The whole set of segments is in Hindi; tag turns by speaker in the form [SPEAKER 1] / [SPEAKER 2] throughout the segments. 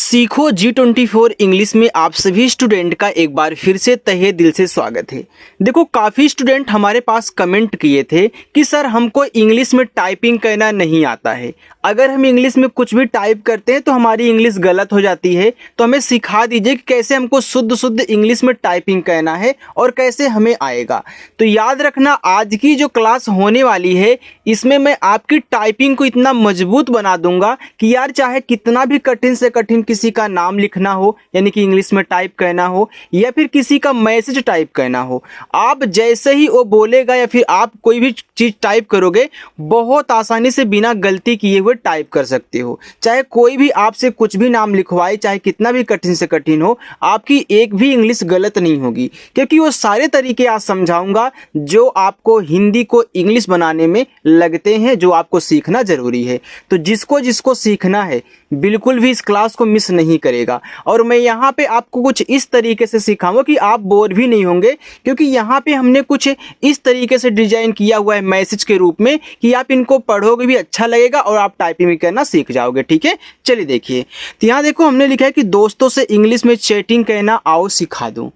[SPEAKER 1] सीखो G24 इंग्लिश में आप सभी स्टूडेंट का एक बार फिर से तहे दिल से स्वागत है। देखो, काफ़ी स्टूडेंट हमारे पास कमेंट किए थे कि सर हमको इंग्लिश में टाइपिंग करना नहीं आता है। अगर हम इंग्लिश में कुछ भी टाइप करते हैं तो हमारी इंग्लिश गलत हो जाती है, तो हमें सिखा दीजिए कि कैसे हमको शुद्ध इंग्लिश में टाइपिंग करना है और कैसे हमें आएगा। तो याद रखना, आज की जो क्लास होने वाली है इसमें मैं आपकी टाइपिंग को इतना मजबूत बना दूंगा कि यार चाहे कितना भी कठिन से कठिन किसी का नाम लिखना हो, यानी कि इंग्लिश में टाइप करना हो, या फिर किसी का मैसेज टाइप करना हो, आप जैसे ही वो बोलेगा या फिर आप कोई भी चीज़ टाइप करोगे बहुत आसानी से बिना गलती किए हुए टाइप कर सकते हो। चाहे कोई भी आपसे कुछ भी नाम लिखवाए, चाहे कितना भी कठिन से कठिन हो, आपकी एक भी इंग्लिश गलत नहीं होगी, क्योंकि वो सारे तरीके आज समझाऊंगा जो आपको हिंदी को इंग्लिश बनाने में लगते हैं, जो आपको सीखना ज़रूरी है। तो जिसको जिसको सीखना है बिल्कुल भी इस क्लास को मिस नहीं करेगा। और मैं यहाँ पे आपको कुछ इस तरीके से सिखाऊंगा कि आप बोर भी नहीं होंगे, क्योंकि यहाँ पे हमने कुछ इस तरीके से डिजाइन किया हुआ है मैसेज के रूप में कि आप इनको पढ़ोगे भी अच्छा लगेगा और आप टाइपिंग भी करना सीख जाओगे। ठीक है, चलिए देखिए। तो यहाँ देखो, हमने लिखा है कि दोस्तों से इंग्लिश में चैटिंग करना आओ सिखा दूँ।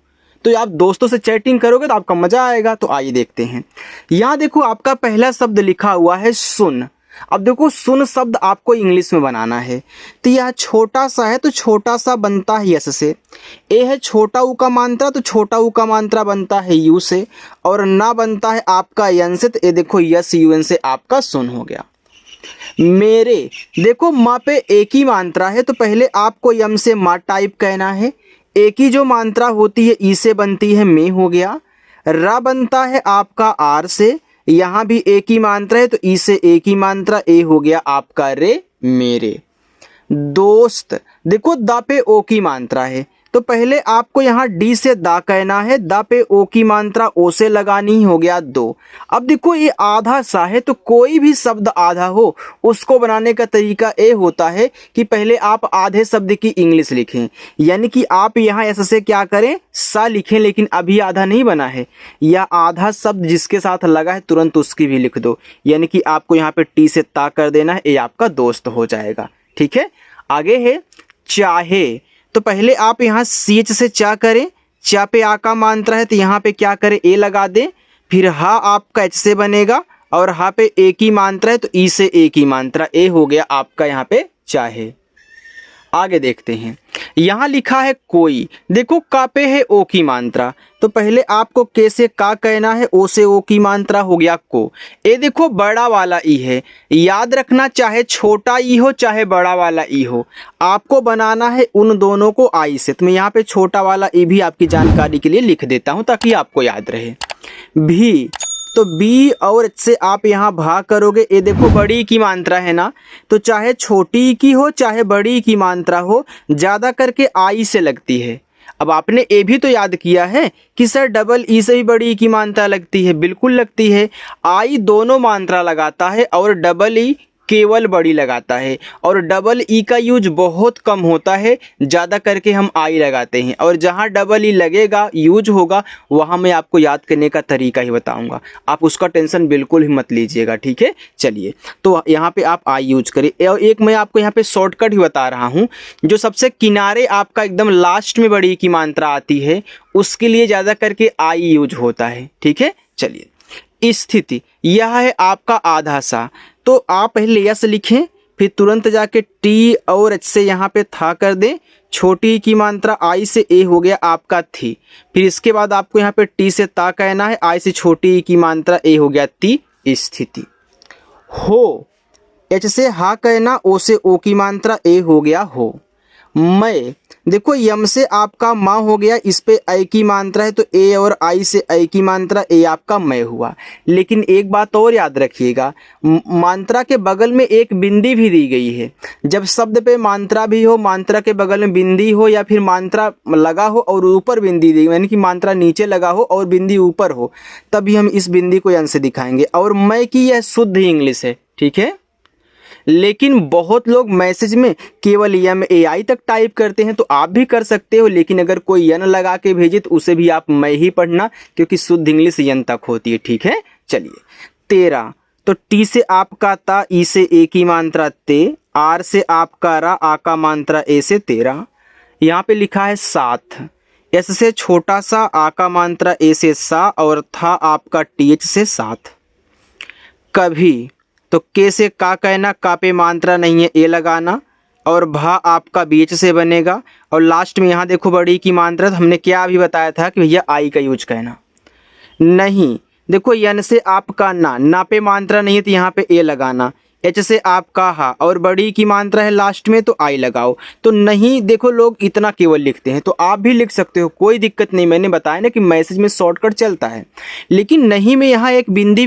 [SPEAKER 1] तो आप दोस्तों से चैटिंग करोगे तो आपका मजा आएगा। तो आइए देखते हैं। यहाँ देखो, आपका पहला शब्द लिखा हुआ है सुन। अब देखो, सुन शब्द आपको इंग्लिश में बनाना है। तो यह छोटा सा है तो छोटा सा बनता है यस से। ए है छोटा ऊ का मात्रा, तो छोटा ऊ का मात्रा बनता है यू से। और ना बनता है आपका यन से, तो ये देखो यस यू एन से आपका सुन हो गया। मेरे, देखो माँ पे एक ही मात्रा है तो पहले आपको यम से माँ टाइप कहना है। एक ही जो मात्रा होती है ई से बनती है में हो गया। रा बनता है आपका आर से, यहाँ भी एक ही मात्रा है तो ई से एक ही मात्रा ए हो गया आपका रे मेरे। दोस्त, देखो दा पे ओ की मात्रा है तो पहले आपको यहाँ डी से दा कहना है। दा पे ओ की मात्रा ओ से लगानी, हो गया दो। अब देखो, ये आधा सा है तो कोई भी शब्द आधा हो उसको बनाने का तरीका ये होता है कि पहले आप आधे शब्द की इंग्लिश लिखें, यानी कि आप यहाँ ऐसे से क्या करें, सा लिखें, लेकिन अभी आधा नहीं बना है। या आधा शब्द जिसके साथ लगा है तुरंत उसकी भी लिख दो, यानी कि आपको यहाँ पे टी से ता कर देना है, ये आपका दोस्त हो जाएगा। ठीक है, आगे है चाहे। तो पहले आप यहाँ सी एच से चा करें, चा पे आ का मात्रा है तो यहाँ पे क्या करें, ए लगा दें। फिर हा आपका एच से बनेगा और हा पे ए की मात्रा है तो ई से ए की मात्रा, ए हो गया आपका यहाँ पे चाहे। आगे देखते हैं। यहाँ लिखा है कोई। देखो का पे है ओ की मात्रा, तो पहले आपको के से का कहना है, ओ से ओ की मात्रा हो गया को। ये देखो बड़ा वाला ई है, याद रखना चाहे छोटा ई हो चाहे बड़ा वाला ई हो, आपको बनाना है उन दोनों को आई से। तो मैं यहाँ पे छोटा वाला ई भी आपकी जानकारी के लिए लिख देता हूँ ताकि आपको याद रहे। भी, तो बी और एच से आप यहाँ भाग करोगे। ये देखो बड़ी की मात्रा है ना, तो चाहे छोटी की हो चाहे बड़ी की मात्रा हो, ज़्यादा करके आई से लगती है। अब आपने ये भी तो याद किया है कि सर डबल ई से भी बड़ी की मात्रा लगती है, बिल्कुल लगती है। आई दोनों मात्रा लगाता है और डबल ई केवल बड़ी लगाता है, और डबल ई का यूज बहुत कम होता है, ज़्यादा करके हम आई लगाते हैं। और जहाँ डबल ई लगेगा यूज होगा वहाँ मैं आपको याद करने का तरीका ही बताऊंगा, आप उसका टेंशन बिल्कुल ही मत लीजिएगा। ठीक है, चलिए। तो यहाँ पे आप आई यूज करिए। और एक मैं आपको यहाँ पे शॉर्टकट ही बता रहा हूँ, जो सबसे किनारे आपका एकदम लास्ट में बड़ी की मात्रा आती है उसके लिए ज़्यादा करके आई यूज होता है। ठीक है, चलिए। स्थिति, यह है आपका आधा सा, तो आप पहले यस लिखें, फिर तुरंत जाके टी और एच से यहाँ पे था कर दें। छोटी की मात्रा आई से ए हो गया आपका थी। फिर इसके बाद आपको यहाँ पे टी से ता कहना है, आई से छोटी की मात्रा ए हो गया ती। स्थिति। हो, एच से हा कहना, ओ से ओ की मात्रा ए हो गया हो। मैं, देखो यम से आपका माँ हो गया, इस पे आई की मात्रा है तो ए और आई से आई की मात्रा, ए आपका मैं हुआ। लेकिन एक बात और याद रखिएगा, मात्रा के बगल में एक बिंदी भी दी गई है। जब शब्द पे मात्रा भी हो, मात्रा के बगल में बिंदी हो, या फिर मात्रा लगा हो और ऊपर बिंदी दी, यानी कि मात्रा नीचे लगा हो और बिंदी ऊपर हो, तभी हम इस बिंदी को यन से दिखाएंगे। और मैं की यह शुद्ध इंग्लिश है। ठीक है, लेकिन बहुत लोग मैसेज में केवल एम ए आई तक टाइप करते हैं, तो आप भी कर सकते हो, लेकिन अगर कोई यन लगा के भेजे तो उसे भी आप मैं ही पढ़ना, क्योंकि शुद्ध इंग्लिश यन तक होती है। ठीक है, चलिए। तेरा, तो टी से आपका ता, ई से ए की मात्रा ते, आर से आपका रा, आ का मात्रा ए से तेरा। यहाँ पे लिखा है साथ, एस से छोटा सा, आ का मात्रा ए से सा, और था आपका टीएच से साथ। कभी, तो के से का कहना, का पे मात्रा नहीं है, ए लगाना, और भा आपका बीच से बनेगा, और लास्ट में यहाँ देखो बड़ी की मात्रा, तो हमने क्या अभी बताया था कि भैया आई का यूज कहना। नहीं, देखो यन से आपका ना पे मात्रा नहीं है तो यहाँ पे ए लगाना, एच से आपका हा, और बड़ी की मात्रा है लास्ट में तो आई लगाओ। तो नहीं, देखो लोग इतना केवल लिखते हैं, तो आप भी लिख सकते हो, कोई दिक्कत नहीं। मैंने बताया ना कि मैसेज में शॉर्टकट चलता है, लेकिन नहीं में यहाँ एक बिंदी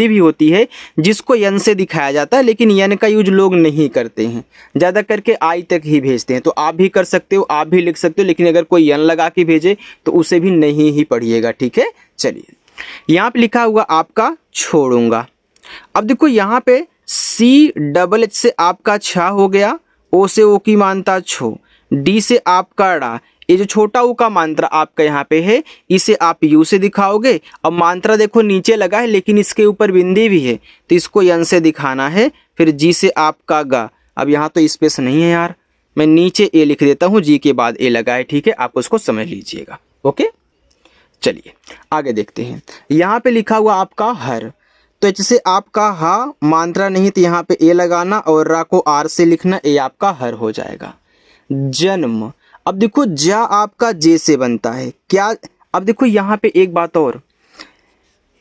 [SPEAKER 1] भी होती है जिसको यन से दिखाया जाता है, लेकिन यन का यूज लोग नहीं करते हैं, ज़्यादा करके आई तक ही भेजते हैं। तो आप भी कर सकते हो, आप भी लिख सकते हो, लेकिन अगर कोई यन लगा के भेजे तो उसे भी नहीं ही पढ़िएगा, ठीक है। चलिए, यहाँ पे लिखा हुआ आपका छोड़ूंगा। अब देखो यहाँ पे सी डबल एच से आपका छा हो गया, ओ से ओ की मात्रा छो, डी से आपका डा, ये जो छोटा ऊ का मात्रा आपका यहाँ पे है इसे आप यू से दिखाओगे। अब मात्रा देखो नीचे लगा है लेकिन इसके ऊपर बिंदी भी है तो इसको यन से दिखाना है। फिर जी से आपका गा, अब यहाँ तो स्पेस नहीं है यार, मैं नीचे ए लिख देता हूँ, जी के बाद ए लगा है, ठीक है, आप उसको समझ लीजिएगा। ओके, चलिए आगे देखते हैं। यहाँ पे लिखा हुआ आपका हर, तो एच से आपका हा, मात्रा नहीं तो यहाँ पे ए लगाना, और रा को आर से लिखना, ए आपका हर हो जाएगा। जन्म, अब देखो जा आपका जे से बनता है क्या। अब देखो यहाँ पे एक बात और,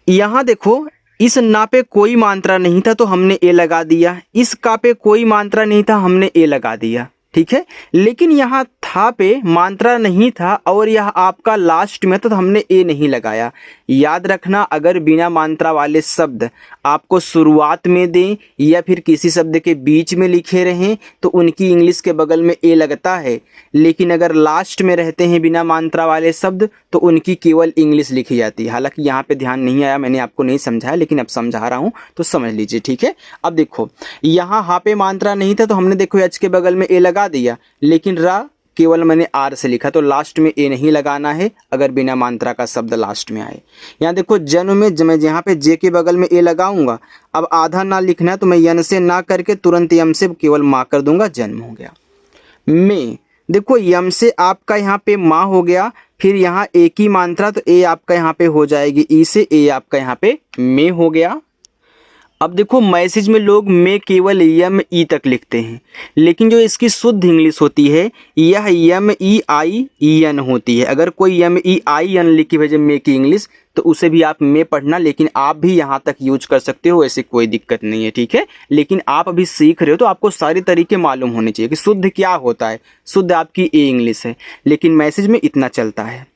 [SPEAKER 1] यहाँ देखो इस ना पे कोई मात्रा नहीं था तो हमने ए लगा दिया, इस का पे कोई मात्रा नहीं था हमने ए लगा दिया, ठीक है। लेकिन यहाँ था पे मात्रा नहीं था और यह आपका लास्ट में तो हमने ए नहीं लगाया। याद रखना, अगर बिना मात्रा वाले शब्द आपको शुरुआत में दें या फिर किसी शब्द के बीच में लिखे रहें तो उनकी इंग्लिश के बगल में ए लगता है, लेकिन अगर लास्ट में रहते हैं बिना मात्रा वाले शब्द तो उनकी केवल इंग्लिश लिखी जाती है। हालांकि यहाँ पे ध्यान नहीं आया, मैंने आपको नहीं समझाया, लेकिन अब समझा रहा हूँ तो समझ लीजिए, ठीक है। अब देखो यहाँ हा पे मात्रा नहीं था तो हमने देखो एच के बगल में ए लगा दिया, लेकिन रा केवल मैंने आर से लिखा तो लास्ट में ए नहीं लगाना है अगर बिना मात्रा का शब्द लास्ट में आए। यहाँ देखो जन्म में मैं जहाँ पे जे के बगल में ए लगाऊंगा, अब आधा ना लिखना है तो मैं यन से ना करके तुरंत यम से केवल माँ कर दूंगा, जन्म हो गया। में देखो यम से आपका यहाँ पे माँ हो गया, फिर यहाँ ए की मात्रा तो ए आपका यहाँ पे हो जाएगी ई से, ए आपका यहाँ पे में हो गया। अब देखो मैसेज में लोग में केवल यम ई तक लिखते हैं, लेकिन जो इसकी शुद्ध इंग्लिश होती है यह यम ई आई एन होती है। अगर कोई यम ई आई एन लिख के भेजे में की इंग्लिश तो उसे भी आप में पढ़ना, लेकिन आप भी यहाँ तक यूज कर सकते हो, ऐसे कोई दिक्कत नहीं है, ठीक है। लेकिन आप अभी सीख रहे हो तो आपको सारे तरीके मालूम होने चाहिए कि शुद्ध क्या होता है। शुद्ध आपकी ए इंग्लिश है, लेकिन मैसेज में इतना चलता है।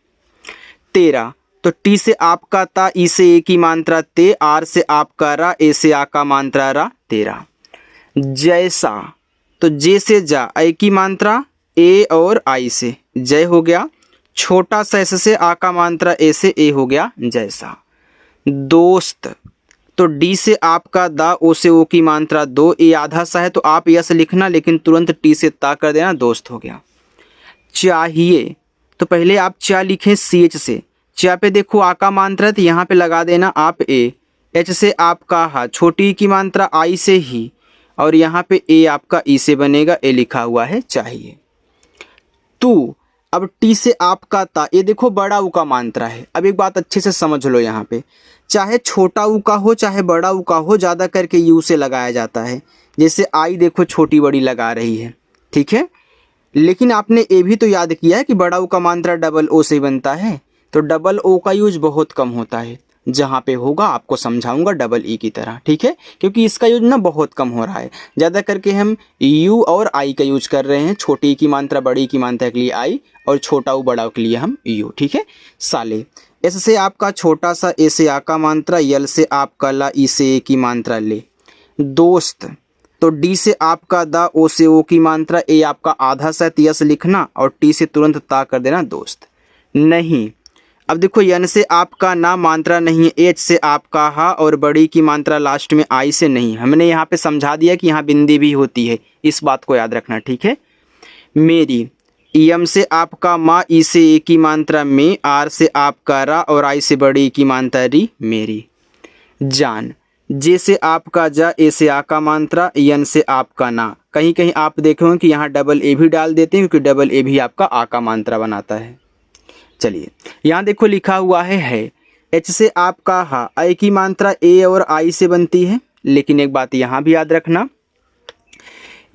[SPEAKER 1] तेरा, तो टी से आपका ता, ई से ए की मात्रा ते, आर से आपका रा, ए से आ का मात्रा रा, तेरा। जैसा, तो जे से जा, आई की मात्रा ए और आई से जय हो गया। छोटा सा एस से आ का मात्रा ए से ए हो गया जैसा। दोस्त, तो डी से आपका दा, ओ से ओ की मात्रा दो, ए आधा सा है तो आप यस लिखना, लेकिन तुरंत टी से ता कर देना, दोस्त हो गया। चाहिए, तो पहले आप चा लिखें सी एच से, चा पे देखो आ का मात्रा है तो यहाँ पे लगा देना आप ए, एच से आपका हा, छोटी की मात्रा आई से ही, और यहाँ पे ए आपका ई से बनेगा, ए लिखा हुआ है चाहिए। तू, अब टी से आपका ता, ये देखो बड़ा ऊ का मात्रा है। अब एक बात अच्छे से समझ लो, यहाँ पे चाहे छोटा ऊ का हो चाहे बड़ा ऊ का हो, ज़्यादा करके यू से लगाया जाता है। जैसे आई देखो छोटी बड़ी लगा रही है, ठीक है, लेकिन आपने ये भी तो याद किया है कि बड़ा ऊ का मात्रा डबल ओ से बनता है, तो डबल ओ का यूज बहुत कम होता है। जहाँ पे होगा आपको समझाऊंगा डबल ई की तरह, ठीक है, क्योंकि इसका यूज ना बहुत कम हो रहा है। ज़्यादा करके हम यू और आई का यूज कर रहे हैं, छोटी ई की मात्रा बड़ी की मात्रा के लिए आई और छोटा ऊ बड़ा के लिए हम यू, ठीक है। साले, एस से आपका छोटा सा, ए से आ का मात्रा, यल से आपका ला, ई से ए की मात्रा ले। दोस्त, तो डी से आपका दा, ओ से ओ की मात्रा, ए आपका आधा सा यस लिखना और टी से तुरंत ता कर देना, दोस्त। नहीं, अब देखो यन से आपका ना मात्रा नहीं है, एच से आपका हा और बड़ी की मात्रा लास्ट में आई से नहीं। हमने यहाँ पे समझा दिया कि यहाँ बिंदी भी होती है, इस बात को याद रखना, ठीक है। मेरी, यम से आपका माँ, ई से ए की मात्रा में, आर से आपका रा और आई से बड़ी की मात्रा री, मेरी। जान, जे से आपका जा, ए से आ का मात्रा, यन से आपका ना। कहीं कहीं आप देखे होंगे कि यहाँ डबल ए भी डाल देते हैं क्योंकि डबल ए भी आपका आ का मात्रा बनाता है। चलिए यहाँ देखो लिखा हुआ है। एच से आपका हा, आई की मात्रा ए और आई से बनती है, लेकिन एक बात यहाँ भी याद रखना,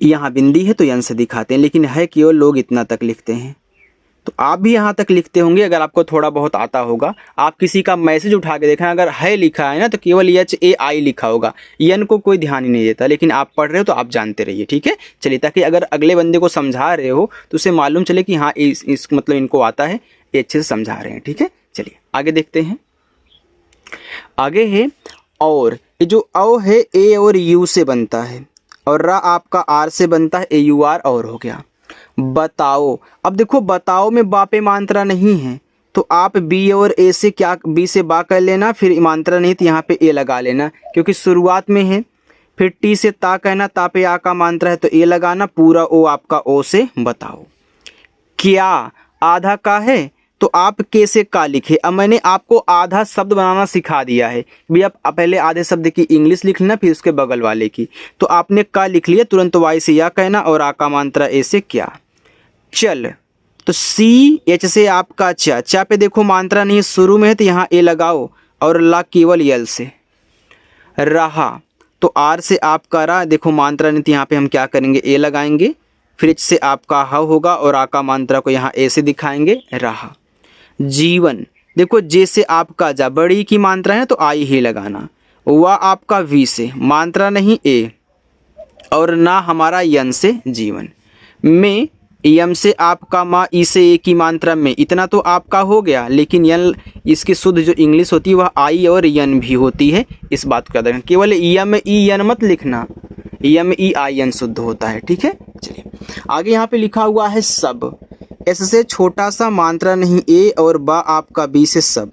[SPEAKER 1] यहाँ बिंदी है तो यन से दिखाते हैं, लेकिन है केवल लोग इतना तक लिखते हैं। तो आप भी यहाँ तक लिखते होंगे अगर आपको थोड़ा बहुत आता होगा। आप किसी का मैसेज उठा के देखना, अगर है लिखा है ना तो केवल एच ए आई लिखा होगा, यन को कोई ध्यान ही नहीं देता, लेकिन आप पढ़ रहे हो तो आप जानते रहिए, ठीक है। चलिए, ताकि अगर अगले बंदे को समझा रहे हो तो उसे मालूम चले कि हाँ इस मतलब इनको आता है, ये अच्छे से समझा रहे हैं, ठीक है। चलिए आगे देखते हैं। आगे है और, ये जो औ है ए और यू से बनता है, और रा आपका आर से बनता है, ए यू आर और हो गया। बताओ, अब देखो बताओ में बा पे मात्रा नहीं है तो आप बी और ए से क्या, बी से बा कर लेना, फिर मात्रा नहीं तो यहाँ पे ए लगा लेना क्योंकि शुरुआत में है। फिर टी से ता कहना, ता पे आ का मात्रा है तो ए लगाना, पूरा ओ आपका ओ से बताओ। क्या आधा का है तो आप के से का लिखे। अब मैंने आपको आधा शब्द बनाना सिखा दिया है भी, आप पहले आधे शब्द की इंग्लिश लिख लेना फिर उसके बगल वाले की। तो आपने का लिख लिया, तुरंत वाई से या कहना और आ का मात्रा ए से क्या। चल, तो सी एच से आपका चा, चा पे देखो मात्रा नहीं शुरू में है तो यहाँ ए लगाओ, और ला केवल यल से। रहा, तो आर से आपका रा, देखो मात्रा नहीं तो यहाँ पे हम क्या करेंगे, ए लगाएंगे। फिर एच से आपका ह होगा और आ का मात्रा को यहाँ ए से दिखाएंगे, रहा। जीवन, देखो जे से आपका जा, बड़ी की मात्रा है तो आई ही लगाना। वह आपका वी से, मात्रा नहीं ए, और ना हमारा यन से जीवन। में यम से आपका माँ, ई से ए की मात्रा में, इतना तो आपका हो गया, लेकिन यन इसकी शुद्ध जो इंग्लिश होती है वह आई और यन भी होती है, इस बात का ध्यान। केवल यम ई यन मत लिखना, यम ई आई यन शुद्ध होता है, ठीक है। चलिए आगे यहाँ पे लिखा हुआ है सब, एस से छोटा सा मात्रा नहीं ए और बा आपका बी से सब।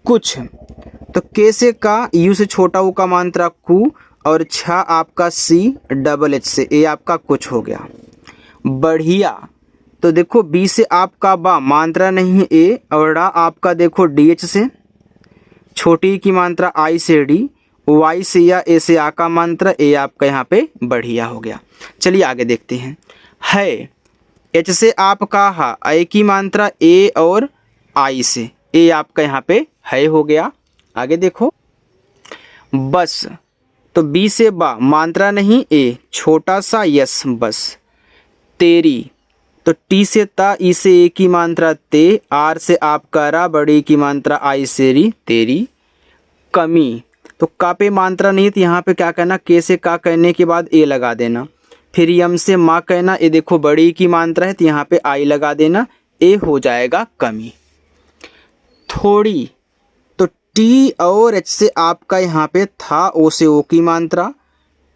[SPEAKER 1] कुछ, तो के से का, यू से छोटा ऊ का मात्रा कु, और छा आपका सी, डबल एच से ए आपका कुछ हो गया। बढ़िया, तो देखो बी से आपका बा, मात्रा नहीं है ए, और डा आपका देखो डी एच से, छोटी की मात्रा आई से डी, वाई से या ए से आ का मात्रा, ए आपका यहाँ पे बढ़िया हो गया। चलिए आगे देखते हैं। है, एच से आपका हा, ए की मात्रा ए और आई से, ए आपका यहाँ पे है हो गया। आगे देखो। बस, तो बी से बा, मात्रा नहीं ए, छोटा सा यस बस। तेरी, तो टी से ता, ई से ए की मात्रा ते, आर से आपका रा, बड़ी की मात्रा आई से री, तेरी। कमी, तो का पे मात्रा नहीं तो यहाँ पे क्या कहना, के से का कहने के बाद ए लगा देना। फिर यम से माँ कहना, ये देखो बड़ी की मात्रा है तो यहाँ पे आई लगा देना, ए हो जाएगा कमी। थोड़ी, तो टी और एच से आपका यहाँ पे था, ओ से ओ की मात्रा,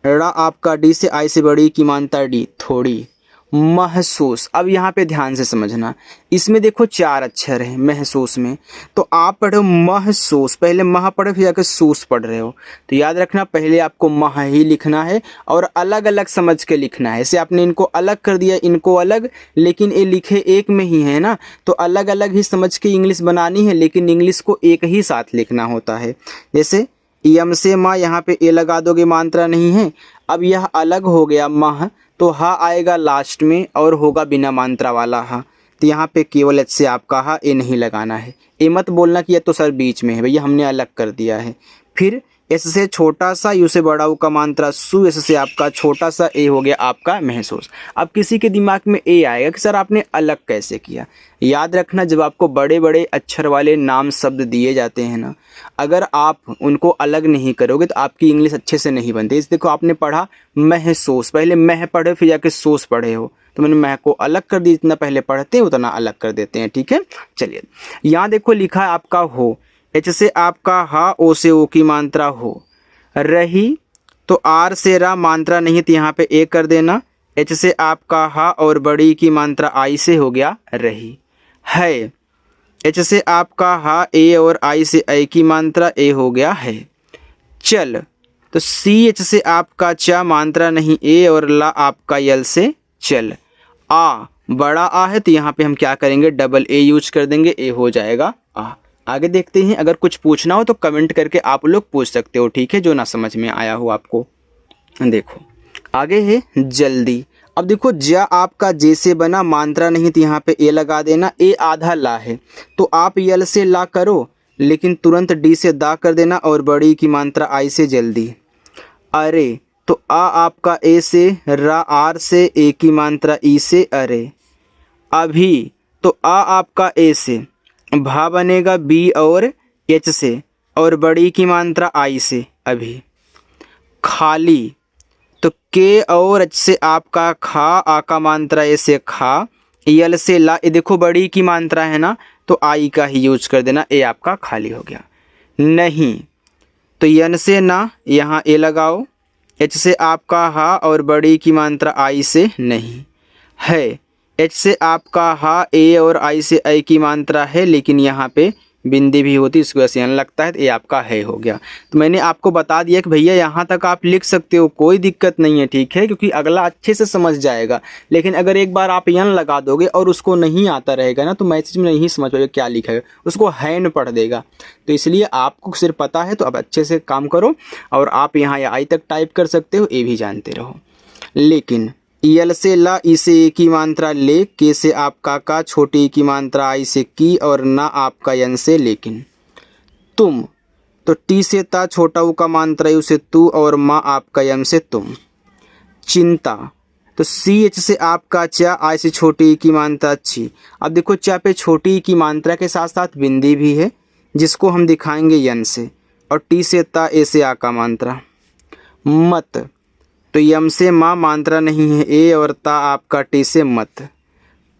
[SPEAKER 1] रा आपका डी से आई से बड़ी की मात्रा डी, थोड़ी। महसूस, अब यहाँ पे ध्यान से समझना, इसमें देखो 4 अक्षर हैं महसूस में, तो आप पढ़ो महसूस, पहले मह पढ़े फिर जाकर सूस पढ़ रहे हो, तो याद रखना पहले आपको मह ही लिखना है और अलग अलग समझ के लिखना है। ऐसे आपने इनको अलग कर दिया, इनको अलग, लेकिन ये लिखे एक में ही है ना, तो अलग अलग ही समझ के इंग्लिश बनानी है, लेकिन इंग्लिश को एक ही साथ लिखना होता है। जैसे यम से माँ, यहाँ पे ए लगा दोगे, मात्रा नहीं है, अब यह अलग हो गया मह, तो हा आएगा लास्ट में और होगा बिना मात्रा वाला हा, तो यहाँ पे केवल एच से आपका हा, ए नहीं लगाना है। ए मत बोलना कि ये तो सर बीच में है, भैया हमने अलग कर दिया है। फिर एस से छोटा सा, यू से बड़ा ऊ का मात्रा सु, एस से आपका छोटा सा, ए हो गया आपका महसूस। अब किसी के दिमाग में ए आएगा कि सर आपने अलग कैसे किया। याद रखना, जब आपको बड़े बड़े अक्षर वाले नाम शब्द दिए जाते हैं ना, अगर आप उनको अलग नहीं करोगे तो आपकी इंग्लिश अच्छे से नहीं बनती। इस देखो आपने पढ़ा महसूस, पहले मह पढ़े फिर जाके सोस पढ़े हो, तो मैंने मह को अलग कर दी, जितना पहले पढ़ते हैं उतना अलग कर देते हैं, ठीक है। चलिए यहाँ देखो लिखा है आपका हो, एच से आपका हा, ओ से ओ की मात्रा हो। रही, तो आर से रा, मात्रा नहीं तो यहाँ पे ए कर देना, एच से आपका हा और बड़ी की मात्रा आई से हो गया रही। है, एच से आपका हा, ए और आई से ए की मात्रा, ए हो गया है। चल, तो सी एच से आपका चा, मात्रा नहीं ए और ला आपका यल से चल। आ, बड़ा आ है तो यहाँ पे हम क्या करेंगे, डबल ए यूज कर देंगे, ए हो जाएगा आ। आगे देखते हैं, अगर कुछ पूछना हो तो कमेंट करके आप लोग पूछ सकते हो, ठीक है, जो ना समझ में आया हो आपको। देखो आगे है जल्दी। अब देखो जा आपका जैसे बना, मात्रा नहीं तो यहाँ पे ए लगा देना, ए आधा ला है तो आप यल से ला करो, लेकिन तुरंत डी से दा कर देना, और बड़ी की मात्रा आई से जल्दी। अरे तो आ आपका ए से, रा आर से, ए की मात्रा ई से अरे। अभी तो आ आपका ए से, भा बनेगा बी और एच से, और बड़ी की मात्रा आई से अभी। खाली तो के और एच से आपका खा, आ का मात्रा ए से खा, यल से ला, ये देखो बड़ी की मात्रा है ना तो आई का ही यूज कर देना, ए आपका खाली हो गया। नहीं तो यन से ना, यहाँ ए लगाओ, एच से आपका हा और बड़ी की मात्रा आई से नहीं है, एच से आपका हा, ए और आई से आई की मात्रा है, लेकिन यहाँ पे बिंदी भी होती, इसको ऐसे यन लगता है तो ये आपका है हो गया। तो मैंने आपको बता दिया कि भैया यहाँ तक आप लिख सकते हो, कोई दिक्कत नहीं है, ठीक है, क्योंकि अगला अच्छे से समझ जाएगा। लेकिन अगर एक बार आप यन लगा दोगे और उसको नहीं आता रहेगा ना, तो मैसेज में नहीं समझ पाएगा क्या लिखा है, उसको हैन पढ़ देगा। तो इसलिए आपको सिर्फ पता है तो अब अच्छे से काम करो, और आप यहाँ या आई तक टाइप कर सकते हो, ये भी जानते रहो। लेकिन यल से ला, ई से ए की मात्रा ले, के से आपका का, छोटी की मात्रा आई से की, और ना आपका यन से लेकिन। तुम तो टी से ता, छोटा ऊ का मात्रा यू से तू, और माँ आपका यम से तुम। चिंता तो सी एच से आपका चा, आई से छोटी की मात्रा छी। अब देखो चा पे छोटी की मात्रा के साथ साथ बिंदी भी है, जिसको हम दिखाएंगे यन से, और टी से ता, ए से आ का मात्रा। मत तो यम से माँ, मात्रा नहीं है ए, और ता आपका टी से मत।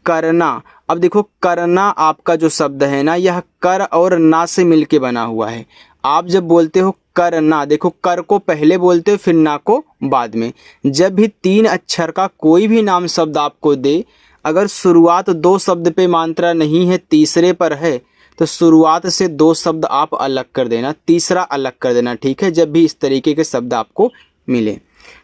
[SPEAKER 1] करना, अब देखो करना आपका जो शब्द है ना, यह कर और ना से मिलके बना हुआ है। आप जब बोलते हो करना, देखो कर को पहले बोलते हो फिर ना को बाद में। जब भी 3 अक्षर का कोई भी नाम शब्द आपको दे, अगर शुरुआत 2 शब्द पे मात्रा नहीं है, तीसरे पर है, तो शुरुआत से 2 शब्द आप अलग कर देना, तीसरा अलग कर देना, ठीक है, जब भी इस तरीके के शब्द आपको मिले।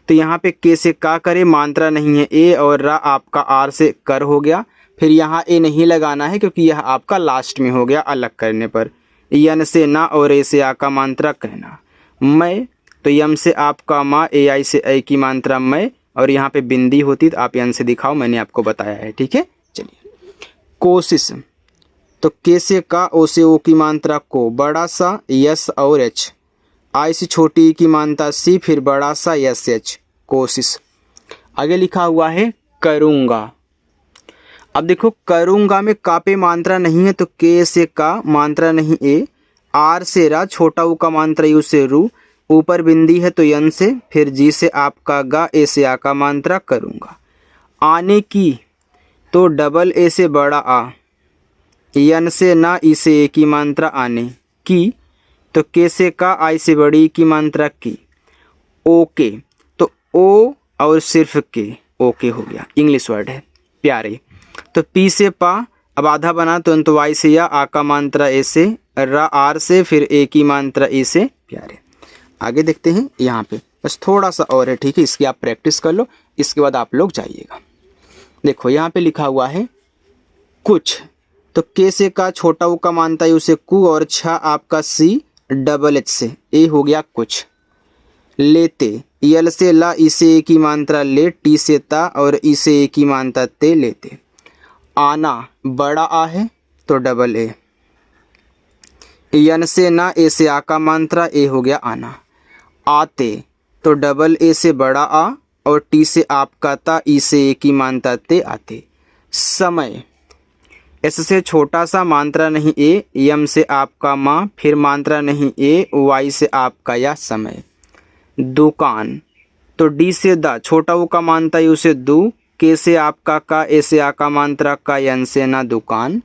[SPEAKER 1] तो यहाँ पे के से का करे, मात्रा नहीं है ए, और रा आपका आर से कर हो गया। फिर यहाँ ए नहीं लगाना है क्योंकि यह आपका लास्ट में हो गया अलग करने पर। यन से ना, और ए से आ का मात्रा कहना। मैं तो यम से आपका माँ, ए आई से ए की मात्रा मैं, और यहाँ पे बिंदी होती तो आप यन से दिखाओ, मैंने आपको बताया है, ठीक है। चलिए कोशिश तो के से का, ओ से ओ की मात्रा को, बड़ा सा यस और एच, आई से छोटी की मात्रा सी, फिर बड़ा सा यस एच, कोशिश। आगे लिखा हुआ है करूँगा। अब देखो करूँगा में का पे मात्रा नहीं है तो के से का, मात्रा नहीं ए, आर से रा, छोटा ऊ का मात्रा यू से रू, ऊपर बिंदी है तो यन से, फिर जी से आपका गा, ए से आ का मात्रा करूँगा। आने की तो डबल ए से बड़ा आ, यन से ना, ई से ए की मात्रा आने की, तो के से का, आई से बड़ी की मात्रा की। ओके तो ओ और सिर्फ के, ओके हो गया, इंग्लिश वर्ड है प्यारे। तो पी से पा, अब आधा बना तो वाई से या, आ का मात्रा ए से, रा आर से, फिर ए की मात्रा ए से प्यारे। आगे देखते हैं, यहाँ पे बस थोड़ा सा और है, ठीक है, इसकी आप प्रैक्टिस कर लो, इसके बाद आप लोग जाइएगा। देखो यहाँ पे लिखा हुआ है कुछ, तो के से का, छोटा ऊ का मात्रा यू से कु, और छा आपका सी, डबल एच से ए हो गया कुछ। लेते यल से ला, ई से ए की मात्रा ले, टी से ता, और ई से ए की मात्रा ते, लेते। आना बड़ा आ है तो डबल ए, यन से ना, ए से आ का मात्रा ए हो गया आना। आते तो डबल ए से बड़ा आ, और टी से आपका ता, ई से ए की मात्रा ते, आते। समय एस से छोटा सा, मात्रा नहीं ए, यम से आपका माँ, फिर मात्रा नहीं ए, वाई से आपका या, समय। दुकान तो डी से दा, छोटा ऊ का मात्रा यू से दू, के से आपका का, ए से आ का मात्रा का, यन से ना, दुकान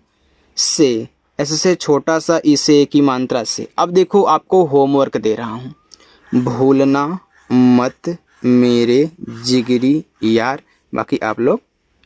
[SPEAKER 1] से, एस से छोटा सा, ई से ए की मात्रा से। अब देखो आपको होमवर्क दे रहा हूँ, भूलना मत मेरे जिगरी यार, बाकी आप लोग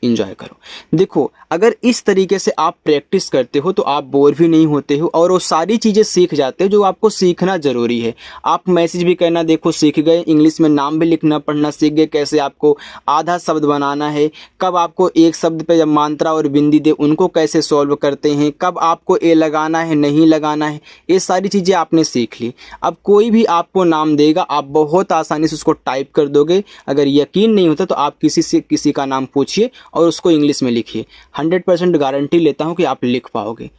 [SPEAKER 1] इंजॉय करो। देखो, अगर इस तरीके से आप प्रैक्टिस करते हो तो आप बोर भी नहीं होते हो और वो सारी चीज़ें सीख जाते हो जो आपको सीखना ज़रूरी है। आप मैसेज भी करना देखो सीख गए, इंग्लिश में नाम भी लिखना पढ़ना सीख गए, कैसे आपको आधा शब्द बनाना है, कब आपको एक शब्द पे जब मात्रा और बिंदी दे उनको कैसे सॉल्व करते हैं, कब आपको ए लगाना है नहीं लगाना है, ये सारी चीज़ें आपने सीख ली। अब कोई भी आपको नाम देगा आप बहुत आसानी से उसको टाइप कर दोगे। अगर यकीन नहीं होता तो आप किसी से किसी का नाम पूछिए और उसको इंग्लिश में लिखिए, 100% गारंटी लेता हूँ कि आप लिख पाओगे।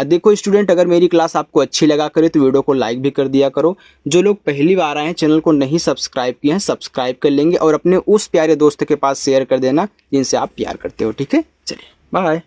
[SPEAKER 1] देखो स्टूडेंट, अगर मेरी क्लास आपको अच्छी लगा करे तो वीडियो को लाइक भी कर दिया करो। जो लोग पहली बार आए हैं चैनल को नहीं सब्सक्राइब किए हैं सब्सक्राइब कर लेंगे और अपने उस प्यारे दोस्त के पास शेयर कर देना जिनसे आप प्यार करते हो। ठीक है, चलिए बाय।